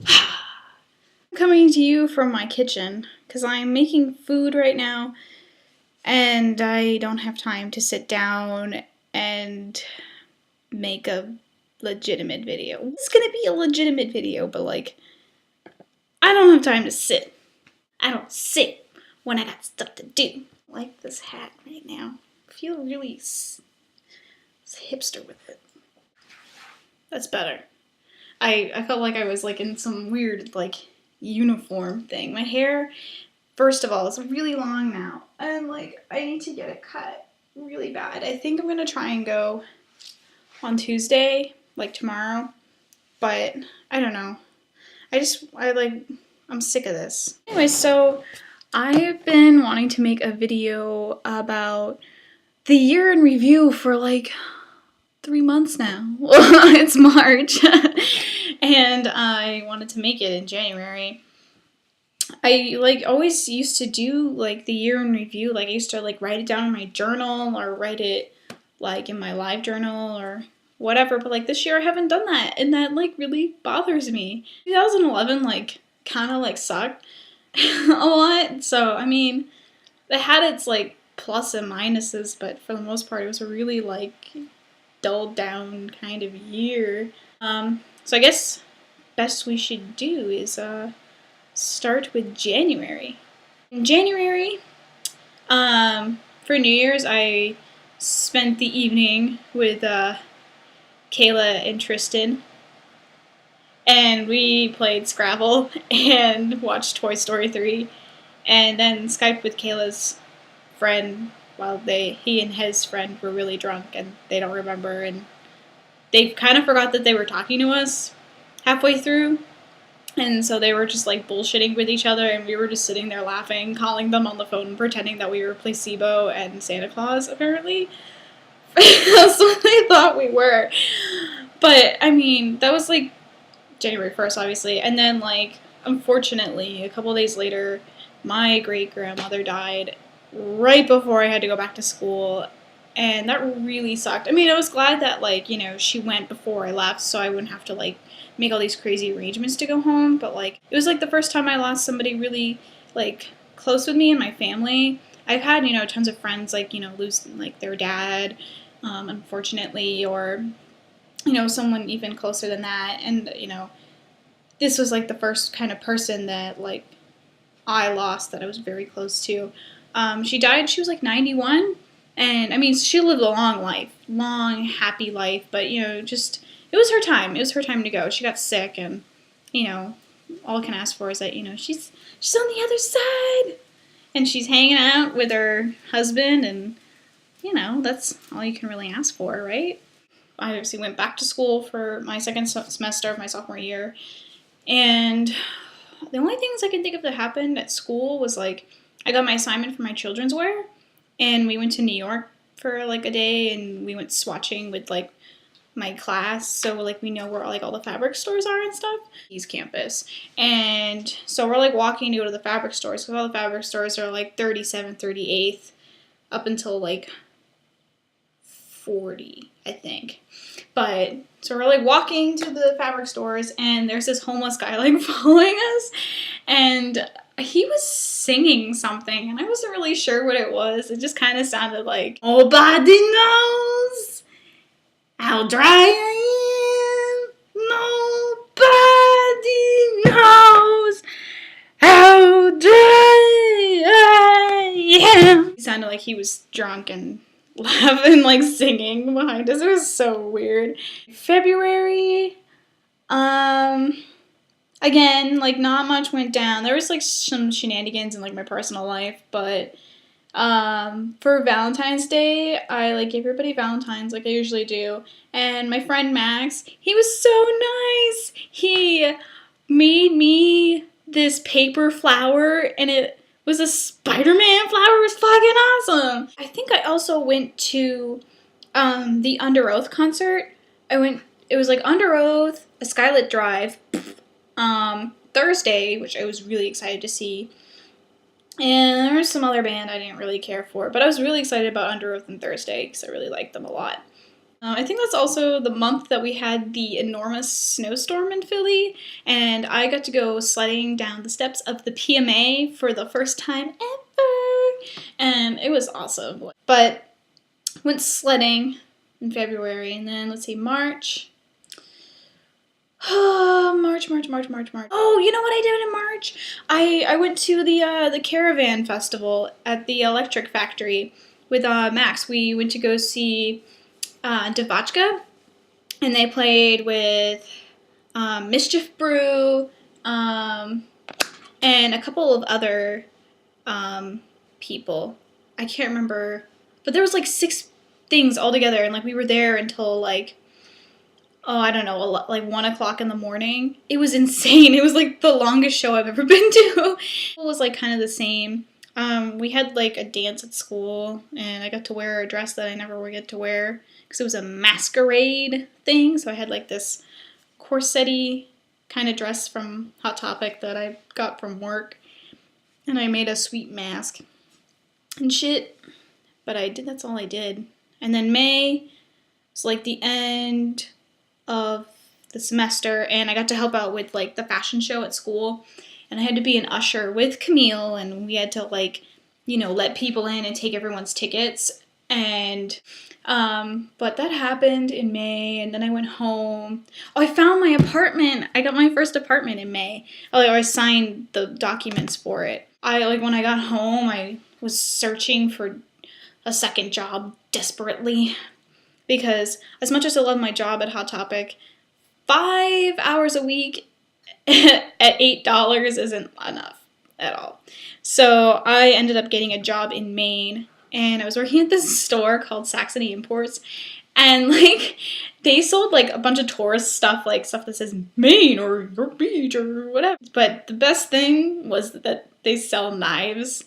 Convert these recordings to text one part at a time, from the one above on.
I'm coming to you from my kitchen because I'm making food right now and I don't have time to sit down and make a legitimate video. It's gonna be a legitimate video, but like, I don't have time to sit. I don't sit when I got stuff to do. I like this hat right now. I feel really hipster with it. That's better. I felt like I was like in some weird like uniform thing. My hair, first of all, is really long now, and like I need to get it cut really bad. I think I'm gonna try and go on Tuesday, like tomorrow, but I don't know. I'm sick of this. Anyway, so I've been wanting to make a video about the year in review for like 3 months now. It's March and I wanted to make it in January. I like always used to do like the year in review. Like I used to like write it down in my journal or write it like in my live journal or whatever, but like this year I haven't done that and that like really bothers me. 2011 like kind of like sucked a lot. So I mean, it had its like plus and minuses, but for the most part it was a really like dulled down kind of year. So I guess best we should do is start with January. In January, for New Year's, I spent the evening with Kayla and Tristan, and we played Scrabble and watched Toy Story 3, and then Skyped with Kayla's friend while he and his friend were really drunk and they don't remember, and they kind of forgot that they were talking to us halfway through. And so they were just like bullshitting with each other, and we were just sitting there laughing, calling them on the phone, pretending that we were Placebo and Santa Claus, apparently. That's what they thought we were. But, I mean, that was like January 1st, obviously. And then, like, unfortunately, a couple days later, my great-grandmother died right before I had to go back to school. And that really sucked. I mean, I was glad that, like, you know, she went before I left so I wouldn't have to, like, make all these crazy arrangements to go home, but like it was like the first time I lost somebody really like close with me and my family. I've had, you know, tons of friends like, you know, lose like their dad, unfortunately, or you know, someone even closer than that. And you know, this was like the first kind of person that like I lost that I was very close to. She died, she was like 91, and I mean she lived a long life, long happy life, but you know, just it was her time. It was her time to go. She got sick, and you know, all I can ask for is that you know she's on the other side, and she's hanging out with her husband, and you know that's all you can really ask for, right? I obviously went back to school for my second semester of my sophomore year, and the only things I can think of that happened at school was like I got my assignment for my children's wear, and we went to New York for like a day, and we went swatching with like my class, so like we know where like all the fabric stores are and stuff. Jeeze campus, and so we're like walking to go to the fabric stores because all the fabric stores are like 37th, 38th, up until like 40, I think. But so we're like walking to the fabric stores, and there's this homeless guy like following us, and he was singing something, and I wasn't really sure what it was. It just kind of sounded like nobody knows how dry I am. Nobody knows how dry I am. He sounded like he was drunk and laughing, like singing behind us. It was so weird. February, again, like not much went down. There was like some shenanigans in like my personal life, but for Valentine's Day, I like gave everybody Valentine's like I usually do. And my friend Max, he was so nice. He made me this paper flower, and it was a Spider-Man flower. It was fucking awesome. I think I also went to the Under Oath concert. It was like Under Oath, a Skylit Drive, Thursday, which I was really excited to see. And there was some other band I didn't really care for, but I was really excited about Under Oath and Thursday because I really liked them a lot. I think that's also the month that we had the enormous snowstorm in Philly, and I got to go sledding down the steps of the PMA for the first time ever, and it was awesome. But went sledding in February, and then let's see, March. March. Oh, you know what I did in March? I went to the Caravan Festival at the Electric Factory with Max. We went to go see Devachka, and they played with Mischief Brew and a couple of other people. I can't remember, but there was like 6 things all together, and like we were there until like, oh, I don't know, like 1 o'clock in the morning. It was insane. It was like the longest show I've ever been to. It was like kind of the same. We had like a dance at school, and I got to wear a dress that I never would get to wear because it was a masquerade thing. So I had like this corset-y kind of dress from Hot Topic that I got from work, and I made a sweet mask and shit. But that's all I did. And then May was like the end of the semester, and I got to help out with like the fashion show at school, and I had to be an usher with Camille, and we had to like, let people in and take everyone's tickets. And but that happened in May, and then I went home. Oh, I found my apartment. I got my first apartment in May. I signed the documents for it. When I got home, I was searching for a second job desperately, because as much as I love my job at Hot Topic, 5 hours a week at $8 isn't enough at all. So I ended up getting a job in Maine, and I was working at this store called Saxony Imports, and like they sold like a bunch of tourist stuff, like stuff that says Maine or your beach or whatever. But the best thing was that they sell knives.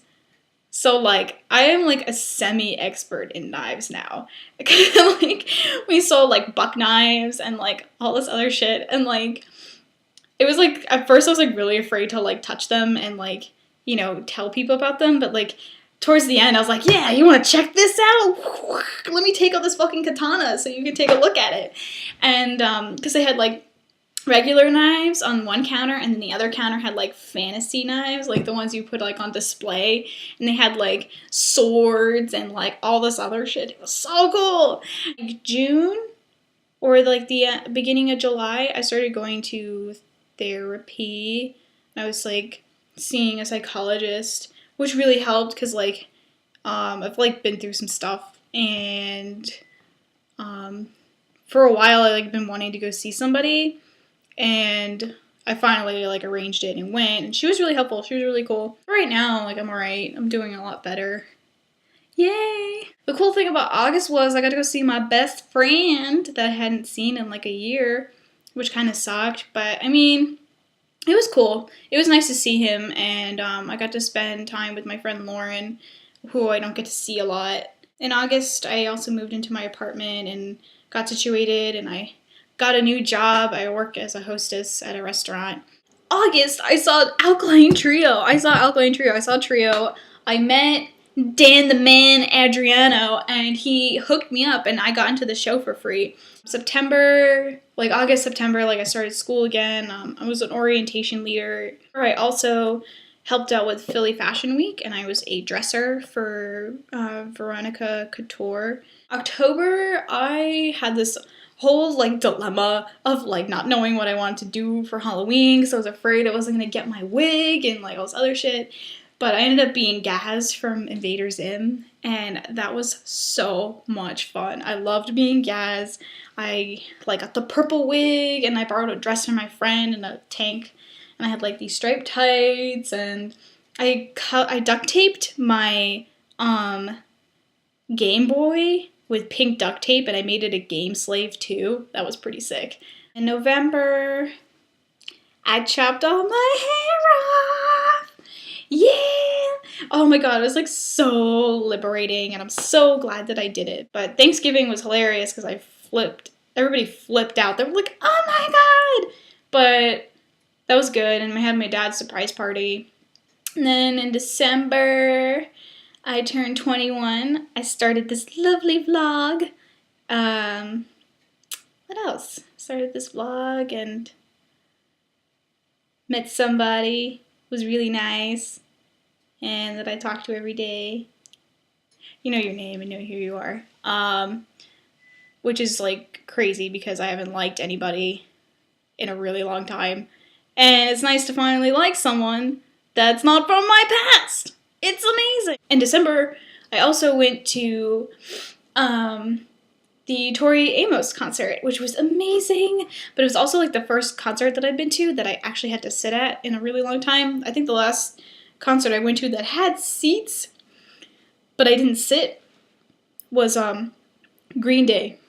So like I am like a semi-expert in knives now. Like we sold like buck knives and like all this other shit, and like it was like at first I was like really afraid to like touch them and like, tell people about them, but like towards the end I was like, yeah, you want to check this out? Let me take out this fucking katana so you can take a look at it. And because they had like regular knives on one counter, and then the other counter had like fantasy knives, like the ones you put like on display, and they had like swords and like all this other shit. It was so cool. Like June or like the beginning of July, I started going to therapy. I was like seeing a psychologist, which really helped because like I've like been through some stuff, and for a while I like been wanting to go see somebody. And I finally like arranged it and went, and she was really helpful. She was really cool. Right now, like I'm alright. I'm doing a lot better. Yay! The cool thing about August was I got to go see my best friend that I hadn't seen in like a year, which kind of sucked. But I mean, it was cool. It was nice to see him, and I got to spend time with my friend Lauren, who I don't get to see a lot. In August, I also moved into my apartment and got situated, and I got a new job. I work as a hostess at a restaurant. August, I saw Alkaline Trio. I saw Trio. I met Dan the Man Adriano, and he hooked me up, and I got into the show for free. August, September, I started school again. I was an orientation leader. I also helped out with Philly Fashion Week, and I was a dresser for Veronica Couture. October, I had this whole dilemma of not knowing what I wanted to do for Halloween, because I was afraid I wasn't gonna get my wig and all this other shit. But I ended up being Gaz from Invader Zim, and that was so much fun. I loved being Gaz. I got the purple wig, and I borrowed a dress from my friend and a tank, and I had these striped tights, and I duct taped my Game Boy with pink duct tape, and I made it a Game Slave too. That was pretty sick. In November, I chopped all my hair off. Yeah! Oh my god, it was so liberating, and I'm so glad that I did it. But Thanksgiving was hilarious because everybody flipped out. They were like, oh my god! But that was good, and I had my dad's surprise party. And then in December, I turned 21. I started this lovely vlog What else? Started this vlog and met somebody who was really nice and that I talk to every day. You know your name and know who you are. Which is like crazy because I haven't liked anybody in a really long time. And it's nice to finally like someone that's not from my past. It's amazing. In December, I also went to the Tori Amos concert, which was amazing. But it was also like the first concert that I've been to that I actually had to sit at in a really long time. I think the last concert I went to that had seats, but I didn't sit, was Green Day,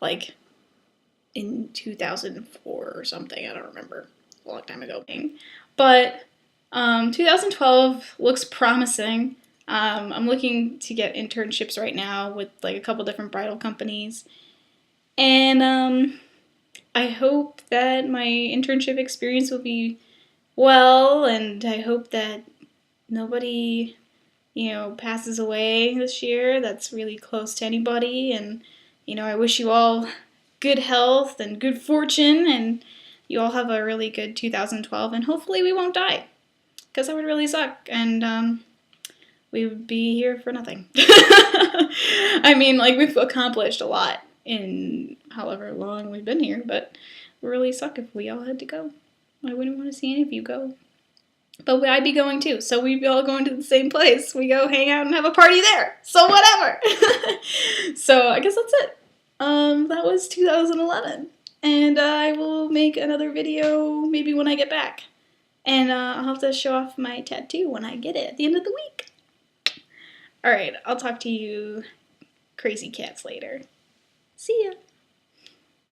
like in 2004 or something. I don't remember. A long time ago. But 2012 looks promising. I'm looking to get internships right now with like a couple different bridal companies. And I hope that my internship experience will be well, and I hope that nobody, passes away this year that's really close to anybody. And, I wish you all good health and good fortune, and you all have a really good 2012, and hopefully we won't die, because that would really suck, and we would be here for nothing. I mean, like, we've accomplished a lot in however long we've been here, but it would really suck if we all had to go. I wouldn't want to see any of you go. But I'd be going too, so we'd be all going to the same place. We go hang out and have a party there, so whatever. So I guess that's it. That was 2011. And I will make another video maybe when I get back. And I'll have to show off my tattoo when I get it at the end of the week. Alright, I'll talk to you crazy cats later. See ya!